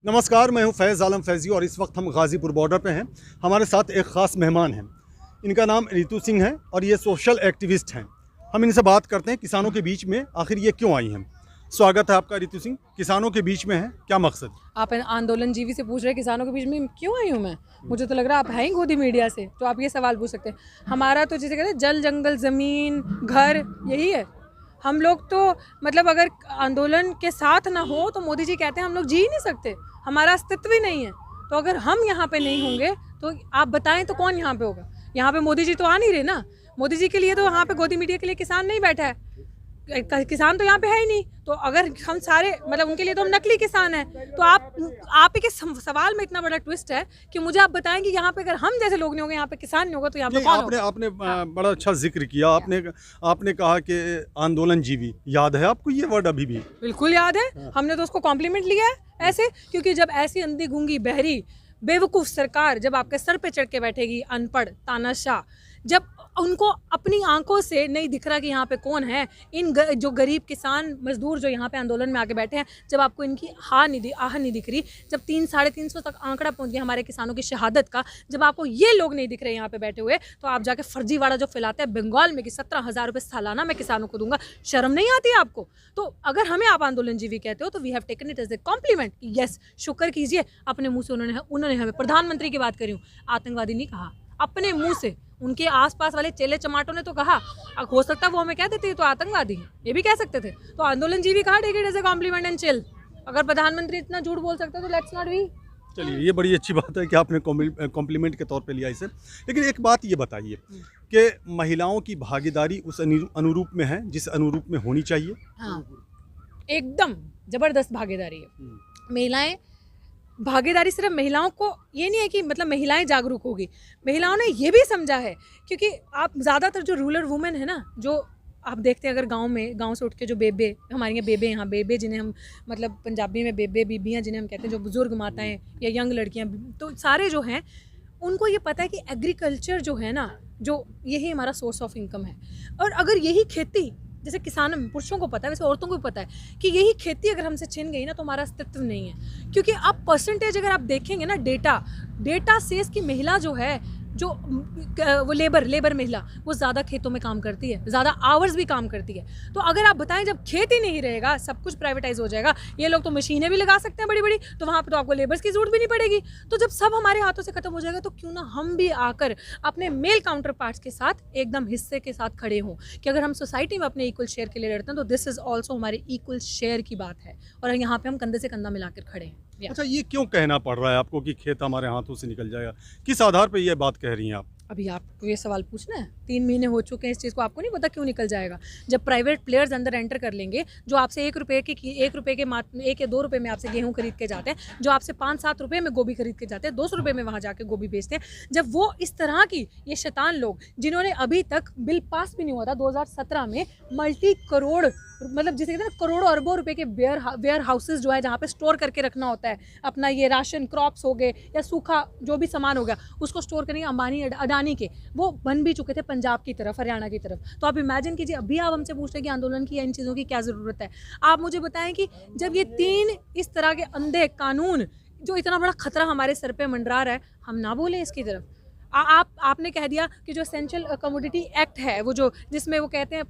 नमस्कार, मैं हूं फैज़ आलम फैज़ी और इस वक्त हम गाज़ीपुर बॉर्डर पे हैं। हमारे साथ एक ख़ास मेहमान हैं। इनका नाम रितु सिंह है और ये सोशल एक्टिविस्ट हैं। हम इनसे बात करते हैं किसानों के बीच में आखिर ये क्यों आई हैं। स्वागत है आपका रितु सिंह। किसानों के बीच में है, क्या मकसद? आप आंदोलन जीवी से पूछ रहे हैं किसानों के बीच में क्यों आई हूँ मैं? मुझे तो लग रहा है आप हैं ही गोदी मीडिया से, तो आप ये सवाल पूछ सकते हैं। हमारा तो जैसे कहते हैं जल जंगल ज़मीन घर यही है। हम लोग तो मतलब अगर आंदोलन के साथ ना हो तो मोदी जी कहते हैं हम लोग जी ही नहीं सकते, हमारा अस्तित्व ही नहीं है। तो अगर हम यहाँ पे नहीं होंगे तो आप बताएं तो कौन यहाँ पे होगा? यहाँ पे मोदी जी तो आ नहीं रहे ना। मोदी जी के लिए तो यहाँ पे गोदी मीडिया के लिए किसान नहीं बैठा है, किसान तो यहाँ पे है ही नहीं। तो अगर हम सारे मतलब उनके लिए तो हम नकली किसान हैं। तो आप ही के सवाल में इतना बड़ा ट्विस्ट है कि मुझे आप बताएं कि यहाँ पे अगर हम जैसे लोग नहीं होंगे, यहाँ पे किसान नहीं होगा, तो यहाँ पे कौन होगा? आपने बड़ा अच्छा जिक्र किया। आपने कहा कि आंदोलन जीवी, याद है आपको ये वर्ड? अभी भी बिल्कुल याद है। हमने तो उसको कॉम्प्लीमेंट लिया है ऐसे, क्योंकि जब ऐसी अंधी गूंगी बहरी बेवकूफ़ सरकार जब आपके सर पे चढ़ के बैठेगी, अनपढ़ तानाशाह, जब उनको अपनी आंखों से नहीं दिख रहा कि यहाँ पे कौन है, जो गरीब किसान मजदूर जो यहाँ पे आंदोलन में आके बैठे हैं, जब आपको इनकी आह नहीं दिख रही, जब 300-350 तक आंकड़ा पहुँच गया हमारे किसानों की शहादत का, जब आपको ये लोग नहीं दिख रहे यहाँ पे बैठे हुए, तो आप जाके फर्जीवाड़ा जो फैलाते हैं बंगाल में कि 17,000 रुपये सालाना मैं किसानों को दूंगा, शर्म नहीं आती है आपको? तो अगर हमें आप आंदोलन जीवी कहते हो तो we have taken it as a compliment. Yes, शुक्र कीजिए अपने मुँह से उन्होंने हमें प्रधानमंत्री की बात करी हूँ, आतंकवादी नहीं कहा। अपने मुंह से उनके आसपास वाले चेले चमाटों ने तो कहा। हो सकता है वो हमें कह देते तो आतंकवादी है, ये भी कह सकते थे। तो आंदोलन जीवी कहा take it as a compliment and chill. अगर प्रधानमंत्री इतना झूठ बोल सकते तो लेट्स नॉट बी। चलिए, ये बड़ी अच्छी बात है कि आपने कॉम्प्लीमेंट के तौर पे लिया इसे। लेकिन एक बात ये बताइए कि महिलाओं की भागीदारी उस अनुरूप में है जिस अनुरूप में होनी चाहिए? हाँ, एकदम ज़बरदस्त भागीदारी है। महिलाएं भागीदारी सिर्फ महिलाओं को ये नहीं है कि मतलब महिलाएं जागरूक होगी, महिलाओं ने ये भी समझा है। क्योंकि आप ज़्यादातर जो रूरल वुमेन है ना, जो आप देखते हैं अगर गांव से उठ के जो बेबे, हमारे यहाँ बेबे जिन्हें हम मतलब पंजाबी में बेबे बीबियाँ जिन्हें हम कहते हैं, जो बुज़ुर्ग माताएं या यंग लड़कियाँ, तो सारे जो हैं उनको ये पता है कि एग्रीकल्चर जो है ना, जो यही हमारा सोर्स ऑफ इनकम है। और अगर यही खेती, जैसे किसान पुरुषों को पता है वैसे औरतों को भी पता है कि यही खेती अगर हमसे छिन गई ना तो हमारा अस्तित्व नहीं है। क्योंकि आप परसेंटेज अगर आप देखेंगे ना, डेटा सेज की महिला जो है, जो वो लेबर महिला, वो ज़्यादा खेतों में काम करती है, ज़्यादा आवर्स भी काम करती है। तो अगर आप बताएं जब खेत ही नहीं रहेगा, सब कुछ प्राइवेटाइज हो जाएगा, ये लोग तो मशीनें भी लगा सकते हैं बड़ी बड़ी, तो वहाँ पे तो आपको लेबर्स की जरूरत भी नहीं पड़ेगी। तो जब सब हमारे हाथों से खत्म हो जाएगा तो क्यों ना हम भी आकर अपने मेल काउंटर पार्ट्स के साथ एकदम हिस्से के साथ खड़े हों कि अगर हम सोसाइटी में अपने इक्वल शेयर के लिए लड़ते हैं तो दिस इज़ ऑल्सो हमारे इक्वल शेयर की बात है, और यहाँ पर हम कंधे से कंधा मिलाकर खड़े हैं। अच्छा, ये क्यों कहना पड़ रहा है आपको कि खेत हमारे हाथों से निकल जाएगा? किस आधार पर ये बात कह रही हैं आप? अभी आपको ये सवाल पूछना है? 3 महीने हो चुके हैं इस चीज़ को, आपको नहीं पता क्यों निकल जाएगा? जब प्राइवेट प्लेयर्स अंदर एंटर कर लेंगे, जो आपसे 1 रुपये के 1 या 2 रुपये में आपसे गेहूं खरीद के जाते हैं, जो आपसे 5-7 रुपये में गोभी खरीद के जाते हैं, 200 रुपये में वहाँ जाके गोभी बेचते हैं, जब वो इस तरह की ये शैतान लोग, जिन्होंने अभी तक बिल पास भी नहीं हुआ था 2017 में, मल्टी करोड़ मतलब जिसे कहते हैं ना करोड़ों अरबों रुपए के वेयर हाउसेज जो है, जहाँ पे स्टोर करके रखना होता है अपना ये राशन, क्रॉप्स हो गए या सूखा जो भी सामान हो गया, उसको स्टोर करने के अंबानी अडानी के, वो बन भी चुके थे पंजाब की तरफ, हरियाणा की तरफ। तो आप इमेजिन कीजिए, अभी आप हमसे पूछ रहे हैं कि आंदोलन की या इन चीज़ों की क्या ज़रूरत है? आप मुझे बताएं कि जब ये 3 इस तरह के अंधे कानून, जो इतना बड़ा खतरा हमारे सर पे मंडरा रहा है, हम ना बोलें इसकी तरफ? आपने कह दिया कि जो एसेंशियल कमोडिटी एक्ट है, वो जो जिसमें वो कहते हैं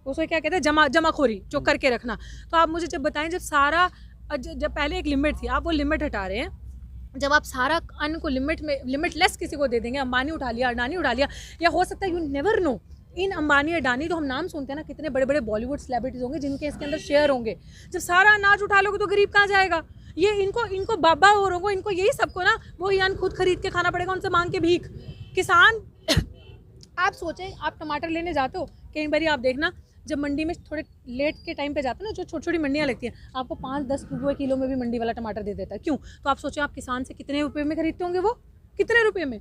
उसको क्या कहते हैं, जमाखोरी जो करके रखना। तो आप मुझे जब बताएं, जब पहले एक लिमिट थी, आप वो लिमिट हटा रहे हैं। जब आप सारा अन्न को लिमिटलेस किसी को दे देंगे, अंबानी उठा लिया, अडानी उठा लिया, या हो सकता है यू नेवर नो, इन अंबानी अडानी तो हम नाम सुनते हैं ना, कितने बड़े बड़े बॉलीवुड सेलिब्रिटीज होंगे जिनके इसके अंदर शेयर होंगे। जब सारा अनाज उठा लोगे तो गरीब कहाँ जाएगा? ये इनको बाबा और होंगे, इनको यही सबको ना वो अन्न खुद खरीद के खाना पड़ेगा, उनसे मांग के भीख। किसान आप सोचें, आप टमाटर लेने जाते हो, कई बार आप देखना जब मंडी में थोड़े लेट के टाइम पे जाते हैं ना, जो छोटी छोटी मंडियाँ लगती हैं, आपको 5-10 रुपये किलो में भी मंडी वाला टमाटर दे देता है। क्यों? तो आप सोचें आप किसान से कितने रुपए में खरीदते होंगे, वो कितने रुपए में?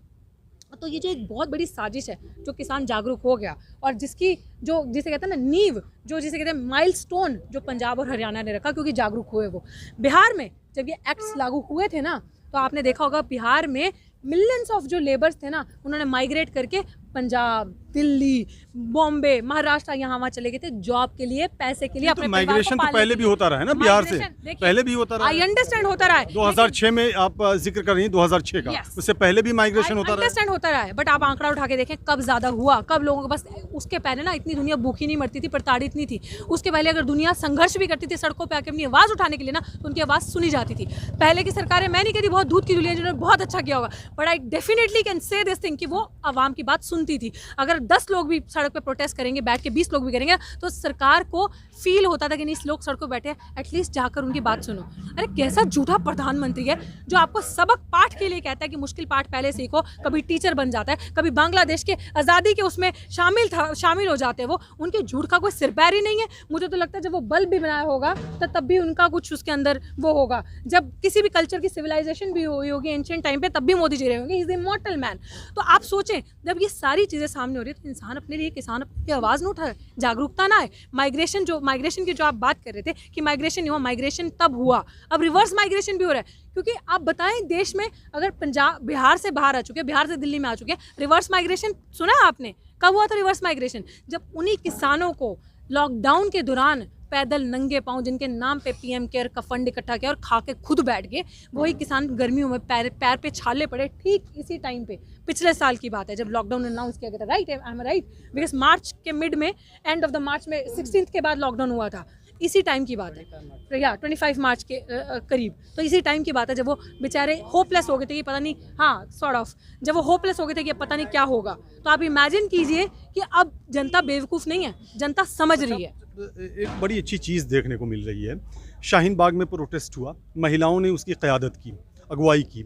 तो ये जो एक बहुत बड़ी साजिश है, जो किसान जागरूक हो गया और जिसे कहते हैं ना नींव, जिसे कहते हैं माइलस्टोन, जो पंजाब और हरियाणा ने रखा क्योंकि जागरूक हुए वो। बिहार में जब ये एक्ट्स लागू हुए थे ना, तो आपने देखा होगा बिहार में मिलियंस ऑफ जो लेबर्स थे ना, उन्होंने माइग्रेट करके पंजाब, दिल्ली, बॉम्बे, महाराष्ट्र, यहाँ वहाँ चले गए थे जॉब के लिए, पैसे के लिए, तो अपने परिवार को माइग्रेशन तो पालने पहले के भी लिए। होता रहा है ना बिहार से, Migration, देखिए, पहले भी होता रहा आई है। अंडरस्टैंड होता रहा है 2006 में आप जिक्र कर रही हैं 2006 का, Yes. उससे पहले भी माइग्रेशन होता रहा है। अंडरस्टैंड होता रहा है, बट आप आंकड़ा उठा के देखें कब ज्यादा हुआ, कब लोगों को बस उसके पहले ना इतनी दुनिया भूखी नहीं मरती थी, प्रताड़ित नहीं थी। उसके पहले अगर दुनिया संघर्ष भी करती थी सड़कों पे आके अपनी आवाज उठाने के लिए ना, तो उनकी आवाज सुनी जाती थी। पहले की सरकारें, मैं नहीं कहती बहुत दूध की दुनिया जिन्होंने बहुत अच्छा किया होगा, but I definitely can say this thing कि वो आवाम की बात सुनती थी। अगर 10 लोग भी सड़क पे प्रोटेस्ट करेंगे, बैठ के 20 लोग भी करेंगे, तो सरकार को फील होता था कि नहीं, इस लोग सड़कों पे बैठे, एटलीस्ट जाकर उनकी बात सुनो। अरे कैसा झूठा प्रधानमंत्री है जो आपको सबक पाठ के लिए कहता है कि मुश्किल पाठ पहले सीखो, कभी टीचर बन जाता है, कभी बांग्लादेश के आज़ादी के उसमें शामिल हो जाते हैं। वो उनके झूठ का कोई सिर पैर ही नहीं है। मुझे तो लगता है जब वो बल्ब भी बनाया होगा तो तब भी उनका कुछ उसके अंदर वो होगा। जब किसी भी कल्चर की सिविलाइजेशन भी हुई होगी एंशिएंट टाइम पे, तब भी मोदी जी रहे होंगे, ही इज इमॉर्टल मैन। तो आप सोचें, जब ये सारी चीज़ें सामने हो रही है तो इंसान अपने लिए, किसान अपनी आवाज़ न उठाए, जागरूकता ना आए। माइग्रेशन की जो आप बात कर रहे थे कि माइग्रेशन नहीं हुआ, माइग्रेशन तब हुआ, अब रिवर्स माइग्रेशन भी हो रहा है। क्योंकि आप बताएं, देश में अगर पंजाब, बिहार से बाहर आ चुके हैं, बिहार से दिल्ली में आ चुके हैं, रिवर्स माइग्रेशन सुना है आपने? कब हुआ था रिवर्स माइग्रेशन? जब उन्हीं किसानों को लॉकडाउन के दौरान पैदल नंगे पांव, जिनके नाम पे पीएम केयर का फंड इकट्ठा किया और खा के खुद बैठ गए, वही किसान गर्मियों में पैर पे छाले पड़े। ठीक इसी टाइम पे, पिछले साल की बात है जब लॉकडाउन अनाउंस किया गया था, right? I am right? Because March के मिड में, एंड ऑफ द मार्च में 16 के बाद लॉकडाउन हुआ था। इसी टाइम की बात है, या 25 मार्च के करीब। तो इसी टाइम की बात है जब वो बेचारे होपलेस हो गए थे कि पता नहीं, हाँ सॉर्ट ऑफ, जब वो होपलेस हो गए थे कि पता नहीं क्या होगा। तो आप इमेजिन कीजिए कि अब जनता बेवकूफ़ नहीं है, जनता समझ रही है। एक बड़ी अच्छी चीज़ देखने को मिल रही है, शाहीन बाग में प्रोटेस्ट हुआ, महिलाओं ने उसकी क़यादत की, अगुवाई की,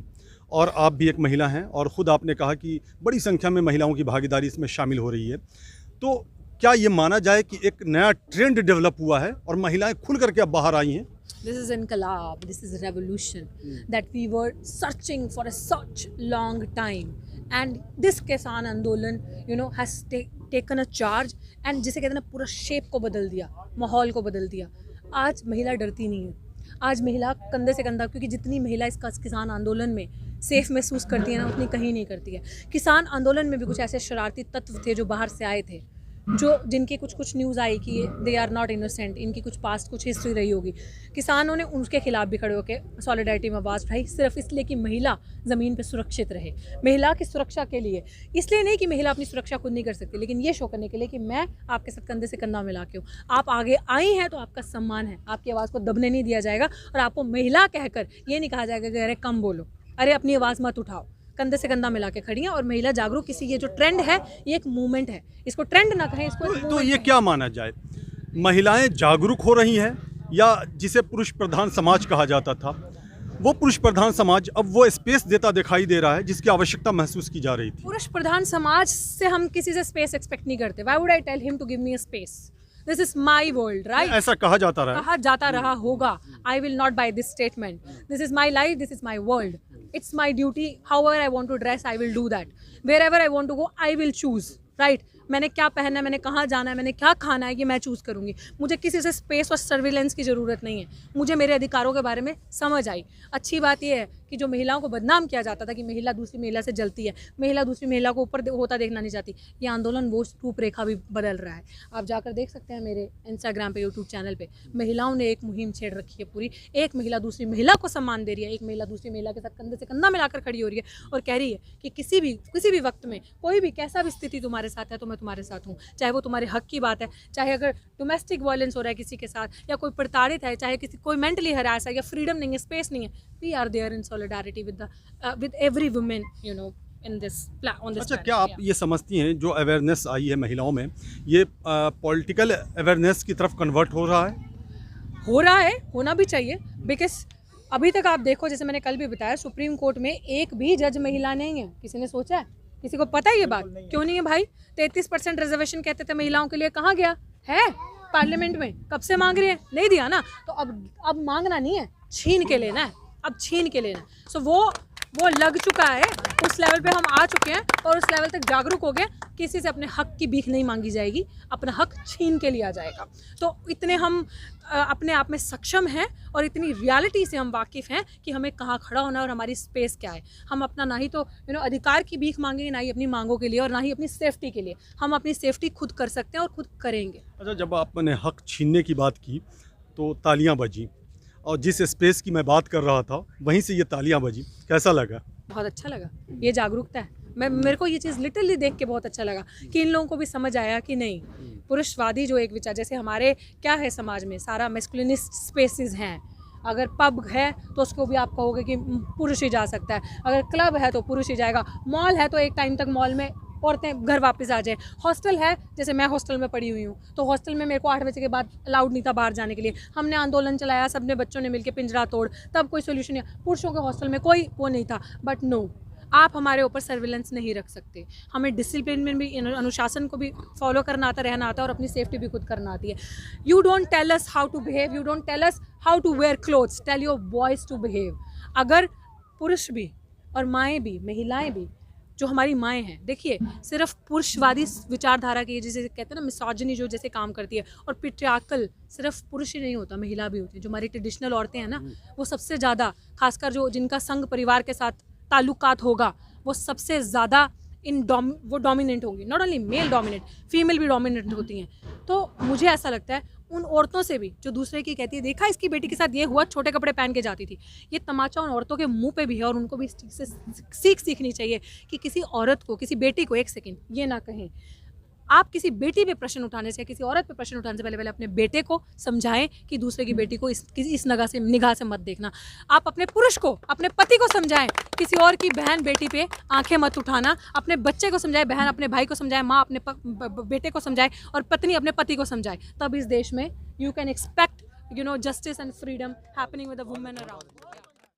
और आप भी एक महिला हैं और ख़ुद आपने कहा कि बड़ी संख्या में महिलाओं की भागीदारी इसमें शामिल हो रही है। तो क्या ये माना जाए कि एक नया ट्रेंड डेवलप हुआ है और महिलाएं खुल करके अब बाहर आई हैं? This is inqilab, this is revolution that we were searching for a such long time, and this किसान आंदोलन has taken a charge, and जिसे कहते हैं ना, पूरा शेप को बदल दिया, माहौल को बदल दिया। आज महिला डरती नहीं है, आज महिला कंधे से कंधा, क्योंकि जितनी महिला इस किसान आंदोलन में सेफ महसूस करती है ना, उतनी कहीं नहीं करती है। किसान आंदोलन में भी कुछ ऐसे शरारती तत्व थे जो बाहर से आए थे, जिनकी कुछ न्यूज़ आई कि दे आर नॉट इनोसेंट, इनकी कुछ पास्ट कुछ हिस्ट्री रही होगी। किसानों ने उनके खिलाफ भी खड़े होकर सॉलिडारिटी में आवाज़ उठाई, सिर्फ इसलिए कि महिला ज़मीन पे सुरक्षित रहे, महिला की सुरक्षा के लिए। इसलिए नहीं कि महिला अपनी सुरक्षा खुद नहीं कर सकती, लेकिन ये शो करने के लिए कि मैं आपके साथ कंधे से कंधा मिला के हूँ। आप आगे आई हैं तो आपका सम्मान है, आपकी आवाज़ को दबने नहीं दिया जाएगा, और आपको महिला कहकर ये नहीं कहा जाएगा कि अरे कम बोलो, अरे अपनी आवाज़ मत उठाओ। कंधे से कंधा मिला के खड़ी हैं, और महिला जागरूक, किसी ये जो ट्रेंड है, ये एक मूवमेंट है, इसको ट्रेंड ना कहें, इसको तो ये क्या माना जाए, महिलाएं जागरूक हो रही हैं, या जिसे पुरुष प्रधान समाज कहा जाता था, वो पुरुष प्रधान समाज अब वो स्पेस देता दिखाई दे रहा है जिसकी आवश्यकता महसूस की जा रही थी? पुरुष प्रधान समाज से हम किसी से स्पेस एक्सपेक्ट नहीं करते। Why would I tell him to give me a space? This is my world, right? ऐसा कहा जाता रहा है। कहा जाता रहा होगा। I will not buy this statement. This is my life, this is my world, it's my duty, however I want to dress I will do that, wherever I want to go I will choose, right? मैंने क्या पहनना है, मैंने कहाँ जाना है, मैंने क्या खाना है, ये मैं चूज़ करूँगी। मुझे किसी से स्पेस और सर्विलेंस की ज़रूरत नहीं है। मुझे मेरे अधिकारों के बारे में समझ आई। अच्छी बात यह है कि जो महिलाओं को बदनाम किया जाता था कि महिला दूसरी महिला से जलती है, महिला दूसरी महिला को ऊपर होता देखना नहीं चाहती, ये आंदोलन वो रूपरेखा भी बदल रहा है। आप जाकर देख सकते हैं मेरे इंस्टाग्राम पे, यूट्यूब चैनल पे, महिलाओं ने एक मुहिम छेड़ रखी है पूरी। एक महिला दूसरी महिला को सम्मान दे रही है, एक महिला दूसरी महिला के साथ कंधे से कंधा मिलाकर खड़ी हो रही है और कह रही है कि किसी भी वक्त में, कोई भी कैसा भी स्थिति तुम्हारे साथ है तो मैं तुम्हारे साथ हूँ। चाहे वो तुम्हारे हक की बात है, चाहे अगर डोमेस्टिक वायलेंस हो रहा है किसी के साथ, या कोई प्रताड़ित है, चाहे कोई मेंटली हरास है, या फ्रीडम नहीं है, स्पेस नहीं है, we are there in solidarity with every women in this on this. अच्छा, क्या आप ये समझती हैं जो अवेयरनेस आई है महिलाओं में, ये पॉलिटिकल अवेयरनेस की तरफ कन्वर्ट हो रहा है? हो रहा है, होना भी चाहिए, बिकॉज अभी तक आप देखो, जैसे मैंने कल भी बताया, सुप्रीम कोर्ट में एक भी जज महिला नहीं है। किसी ने सोचा है? किसी को पता है ये बात? क्यों नहीं है भाई? 33% रिजर्वेशन कहते थे महिलाओं के लिए, कहाँ गया है? पार्लियामेंट में कब से मांग रहे हैं, नहीं दिया ना। तो अब मांगना नहीं है, छीन के लेना है, अब छीन के लेना है। सो वो लग चुका है, उस लेवल पे हम आ चुके हैं और उस लेवल तक जागरूक हो गए, किसी से अपने हक की भीख नहीं मांगी जाएगी, अपना हक छीन के लिया जाएगा। तो इतने हम अपने आप में सक्षम हैं और इतनी रियलिटी से हम वाकिफ़ हैं कि हमें कहाँ खड़ा होना है और हमारी स्पेस क्या है। हम अपना ना ही तो अधिकार की भीख मांगेंगे, ना ही अपनी मांगों के लिए और ना ही अपनी सेफ्टी के लिए। हम अपनी सेफ्टी खुद कर सकते हैं और खुद करेंगे। अच्छा, जब आपने हक छीनने की बात की तो तालियां बजी, और जिस स्पेस की मैं बात कर रहा था वहीं से ये तालियां बजी, कैसा लगा? बहुत अच्छा लगा, ये जागरूकता है। मेरे को ये चीज़ लिटरली देख के बहुत अच्छा लगा कि इन लोगों को भी समझ आया कि नहीं, पुरुषवादी जो एक विचार, जैसे हमारे क्या है समाज में सारा मेस्कुलिनिस्ट स्पेसेस हैं। अगर पब है तो उसको भी आप कहोगे कि पुरुष ही जा सकता है, अगर क्लब है तो पुरुष ही जाएगा, मॉल है तो एक टाइम तक मॉल में औरतें घर वापस आ जाए, हॉस्टल है, जैसे मैं हॉस्टल में पढ़ी हुई हूँ तो हॉस्टल में मेरे को 8 बजे के बाद अलाउड नहीं था बाहर जाने के लिए। हमने आंदोलन चलाया, सबने बच्चों ने मिलकर पिंजरा तोड़, तब कोई सोल्यूशन नहीं। पुरुषों के हॉस्टल में कोई वो नहीं था, बट नो, आप हमारे ऊपर सर्विलेंस नहीं रख सकते। हमें डिसिप्लिन में भी, अनुशासन को भी फॉलो करना आता, रहना आता है और अपनी सेफ्टी भी खुद करना आती है। You don't tell us how to behave, you don't tell us how to wear clothes, tell your boys to behave. अगर पुरुष भी और माएँ भी, महिलाएँ भी, जो हमारी माएँ हैं, देखिए सिर्फ पुरुषवादी विचारधारा की, जैसे कहते हैं ना मिसोजिनी, जो जैसे काम करती है, और पेट्रियार्कल सिर्फ पुरुष ही नहीं होता, महिला भी होती है। जो हमारी ट्रेडिशनल औरतें हैं ना, वो सबसे ज़्यादा, खासकर जो जिनका संघ परिवार के साथ ताल्लुकात होगा, वो सबसे ज़्यादा वो डोमिनेंट होंगी। Not only male dominant, female भी डोमिनेंट होती हैं। तो मुझे ऐसा लगता है उन औरतों से भी जो दूसरे की कहती है, देखा इसकी बेटी के साथ ये हुआ, छोटे कपड़े पहन के जाती थी, ये तमाचा उन औरतों के मुंह पे भी है। और उनको भी इस चीज़ से सीखनी चाहिए कि किसी औरत को, किसी बेटी को एक सेकंड ये ना कहें। आप किसी बेटी पे प्रश्न उठाने से, किसी औरत पे प्रश्न उठाने से पहले अपने बेटे को समझाएं कि दूसरे की बेटी को इस निगाह से मत देखना। आप अपने पुरुष को, अपने पति को समझाएं, किसी और की बहन बेटी पे आंखें मत उठाना। अपने बच्चे को समझाएं, बहन अपने भाई को समझाए, माँ अपने बेटे को समझाए और पत्नी अपने पति को समझाए। तब इस देश में you can expect justice and freedom happening with the women around.